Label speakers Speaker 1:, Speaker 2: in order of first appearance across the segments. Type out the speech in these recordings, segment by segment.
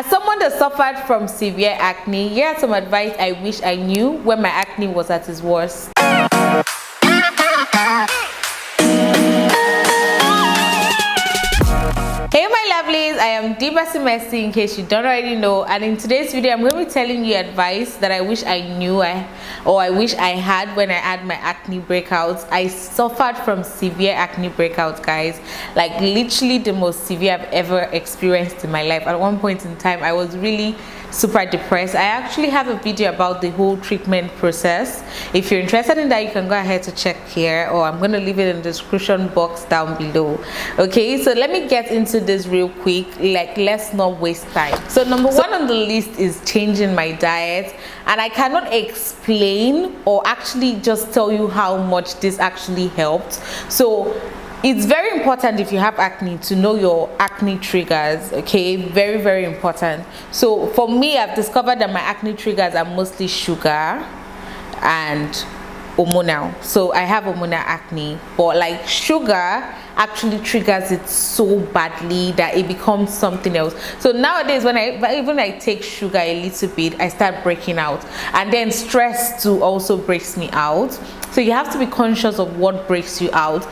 Speaker 1: As someone that suffered from severe acne, here are some advice I wish I knew when my acne was at its worst. Hey my lovelies, I am Diva Simesi in case you don't already know, and in today's video I'm going to be telling you advice that I wish I knew I wish I had when I had my acne breakouts. I suffered from severe acne breakouts, guys, like literally the most severe I've ever experienced in my life. At one point in time I was really super depressed. I actually have a video about the whole treatment process. If you're interested in that, you can go ahead to check here, or I'm going to leave it in the description box down below. Okay, so let me get into this real quick. Like, let's not waste time. So number one on the list is changing my diet, and I cannot explain or actually just tell you how much this actually helped. So it's very important if you have acne to know your acne triggers. Okay, very important. So for me, I've discovered that my acne triggers are mostly sugar and hormonal. So I have hormonal acne, but like sugar actually triggers it so badly that it becomes something else. So nowadays when I take sugar a little bit, I start breaking out, and then stress too also breaks me out. So you have to be conscious of what breaks you out.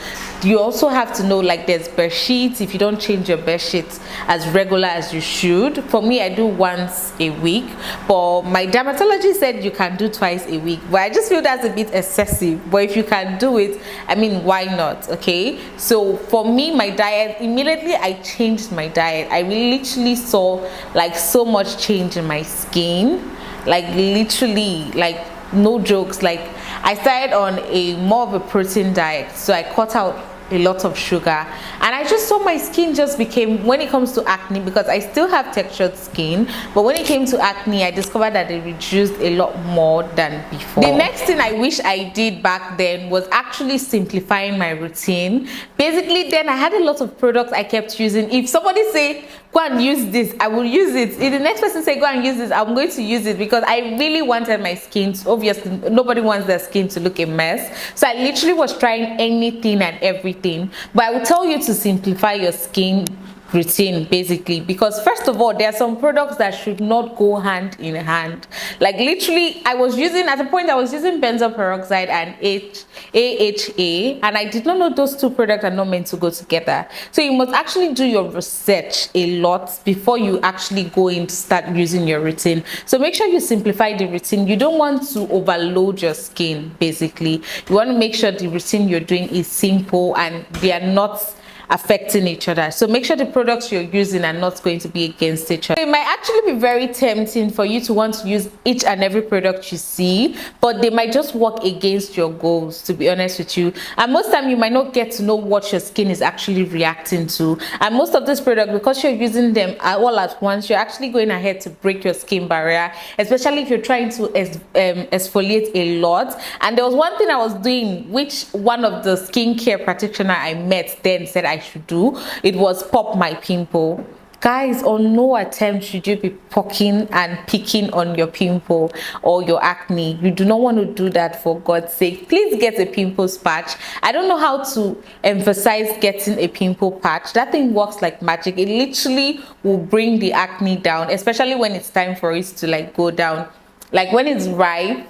Speaker 1: You also have to know, like, there's bed sheets. If you don't change your bed sheets as regular as you should, for me I do once a week, but my dermatologist said you can do twice a week, but I just feel that's a bit excessive. But if you can do it, I mean, why not? Okay, so for me, my diet, immediately I changed my diet. I literally saw like so much change in my skin, like literally, like no jokes. Like, I started on a more of a protein diet, so I cut out a lot of sugar, and I just saw my skin just became, when it comes to acne, because I still have textured skin, but when it came to acne, I discovered that it reduced a lot more than before. The next thing I wish I did back then was actually simplifying my routine. Basically, then I had a lot of products I kept using. If somebody say go and use this, I will use it. If the next person say go and use this, I'm going to use it, because I really wanted my skin to, obviously nobody wants their skin to look a mess, so I literally was trying anything and everything. But I will tell you to simplify your skin routine, basically, because first of all, there are some products that should not go hand in hand. Like literally, I was using, at a point I was using benzoyl peroxide and AHA, and I did not know those two products are not meant to go together. So you must actually do your research a lot before you actually go in to start using your routine. So make sure you simplify the routine. You don't want to overload your skin. Basically, you want to make sure the routine you're doing is simple and they are not affecting each other. So make sure the products you're using are not going to be against each other. It might actually be very tempting for you to want to use each and every product you see, but they might just work against your goals, to be honest with you. And most time you might not get to know what your skin is actually reacting to. And most of this product, because you're using them all at once, you're actually going ahead to break your skin barrier, especially if you're trying to exfoliate a lot. And there was one thing I was doing, which one of the skincare practitioner I met then said I should do. It was pop my pimple. Guys, on no attempt should you be poking and picking on your pimple or your acne. You do not want to do that, for God's sake. Please get a pimple patch. I don't know how to emphasize getting a pimple patch. That thing works like magic. It literally will bring the acne down, especially when it's time for it to like go down. Like when it's ripe,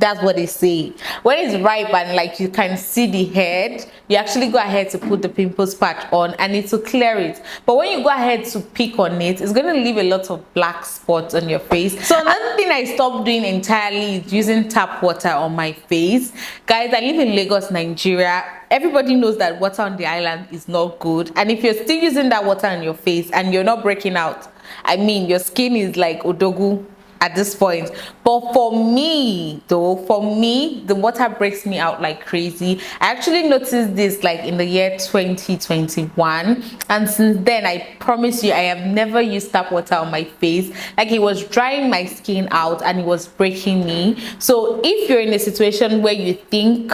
Speaker 1: that's what they say. When it's ripe and like you can see the head, you actually go ahead to put the pimples patch on and it will clear it. But when you go ahead to pick on it, it's going to leave a lot of black spots on your face. So another thing I stopped doing entirely is using tap water on my face. Guys, I live in Lagos, Nigeria. Everybody knows that water on the island is not good. And if you're still using that water on your face and you're not breaking out, I mean, your skin is like odogu at this point. But for me though, the water breaks me out like crazy. I actually noticed this like in the year 2021, and since then I promise you I have never used tap water on my face. Like, it was drying my skin out and it was breaking me. So if you're in a situation where you think,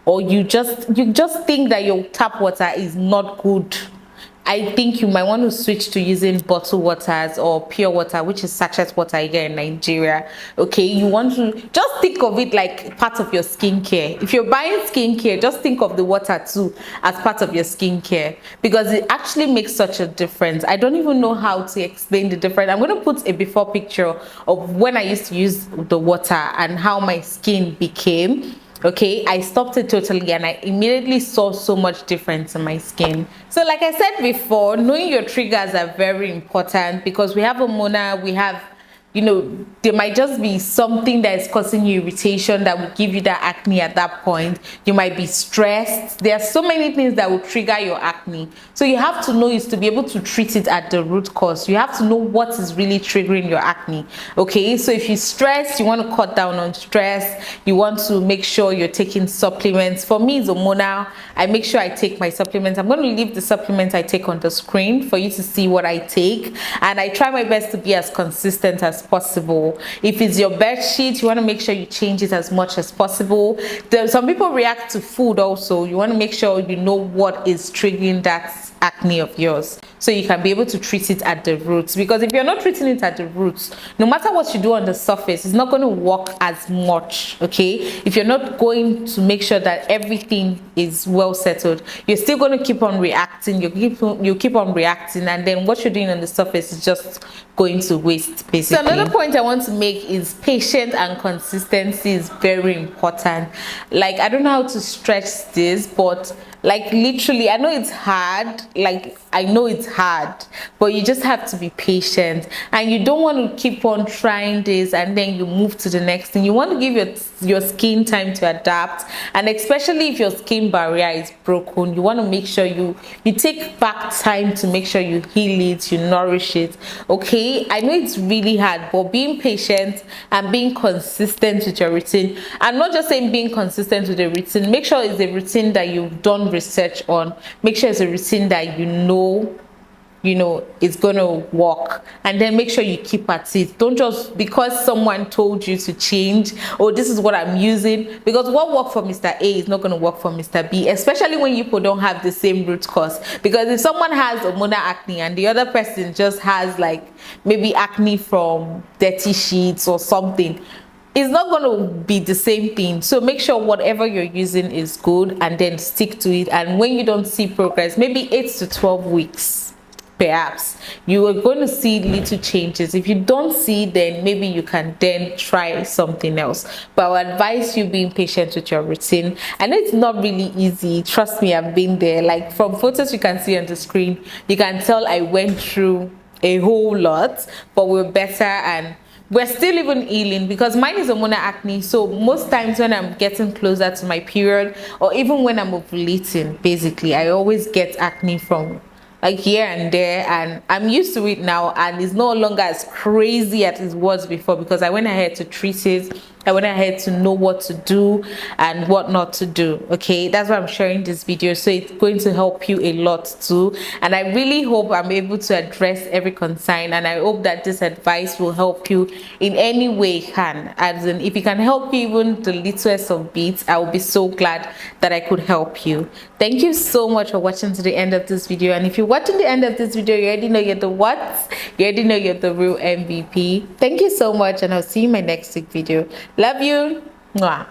Speaker 1: or you just think that your tap water is not good, I think you might want to switch to using bottled waters or pure water, which is sachet water here in Nigeria. Okay, you want to just think of it like part of your skincare. If you're buying skincare, just think of the water too as part of your skincare, because it actually makes such a difference. I don't even know how to explain the difference. I'm going to put a before picture of when I used to use the water and how my skin became. Okay, I stopped it totally and I immediately saw so much difference in my skin. So like I said before, knowing your triggers are very important, because we have hormonal, we have, you know, there might just be something that is causing you irritation that will give you that acne at that point. You might be stressed. There are so many things that will trigger your acne. So you have to know is to be able to treat it at the root cause. You have to know what is really triggering your acne. Okay, so if you're stressed, you want to cut down on stress. You want to make sure you're taking supplements. For me, it's hormonal. I make sure I take my supplements. I'm going to leave the supplements I take on the screen for you to see what I take. And I try my best to be as consistent as possible. If it's your bed sheet, you want to make sure you change it as much as possible. Some people react to food also. You want to make sure you know what is triggering that acne of yours, so you can be able to treat it at the roots. Because if you're not treating it at the roots, no matter what you do on the surface, it's not going to work as much. Okay, if you're not going to make sure that everything is well settled, you're still going to keep on reacting. You keep on reacting, and then what you're doing on the surface is just going to waste, basically. So another point I want to make is patience and consistency is very important. Like, I don't know how to stretch this, but like literally, I know it's hard, like I know it's hard, but you just have to be patient, and you don't want to keep on trying this and then you move to the next thing. You want to give your skin time to adapt, and especially if your skin barrier is broken, you want to make sure you take back time to make sure you heal it, you nourish it. Okay, I know it's really hard, but being patient and being consistent with your routine. I'm not just saying being consistent with the routine. Make sure it's a routine that you've done research on. Make sure it's a routine that you know it's gonna work, and then make sure you keep at it. Don't just because someone told you to change, oh, this is what I'm using, because what worked for Mr. A is not going to work for Mr. B, especially when you don't have the same root cause. Because if someone has hormonal acne and the other person just has like maybe acne from dirty sheets or something, it's not going to be the same thing. So make sure whatever you're using is good, and then stick to it. And when you don't see progress, maybe 8 to 12 weeks perhaps, you are going to see little changes. If you don't see, then maybe you can then try something else. But I would advise you being patient with your routine. I know it's not really easy, trust me, I've been there. Like from photos you can see on the screen, you can tell I went through a whole lot, but we're better, and we're still even healing, because mine is hormonal acne. So most times when I'm getting closer to my period, or even when I'm ovulating, basically I always get acne from like here and there, and I'm used to it now, and it's no longer as crazy as it was before, because I went ahead to treat it. I went ahead to know what to do and what not to do. Okay, that's why I'm sharing this video, so it's going to help you a lot too. And I really hope I'm able to address every concern, and I hope that this advice will help you in any way it can. As in, if it can help you even the littlest of bits, I will be so glad that I could help you. Thank you so much for watching to the end of this video. And if you're watching the end of this video, you already know you're the what? You already know you're the real MVP. Thank you so much, and I'll see you in my next week video. Love you. Mwah.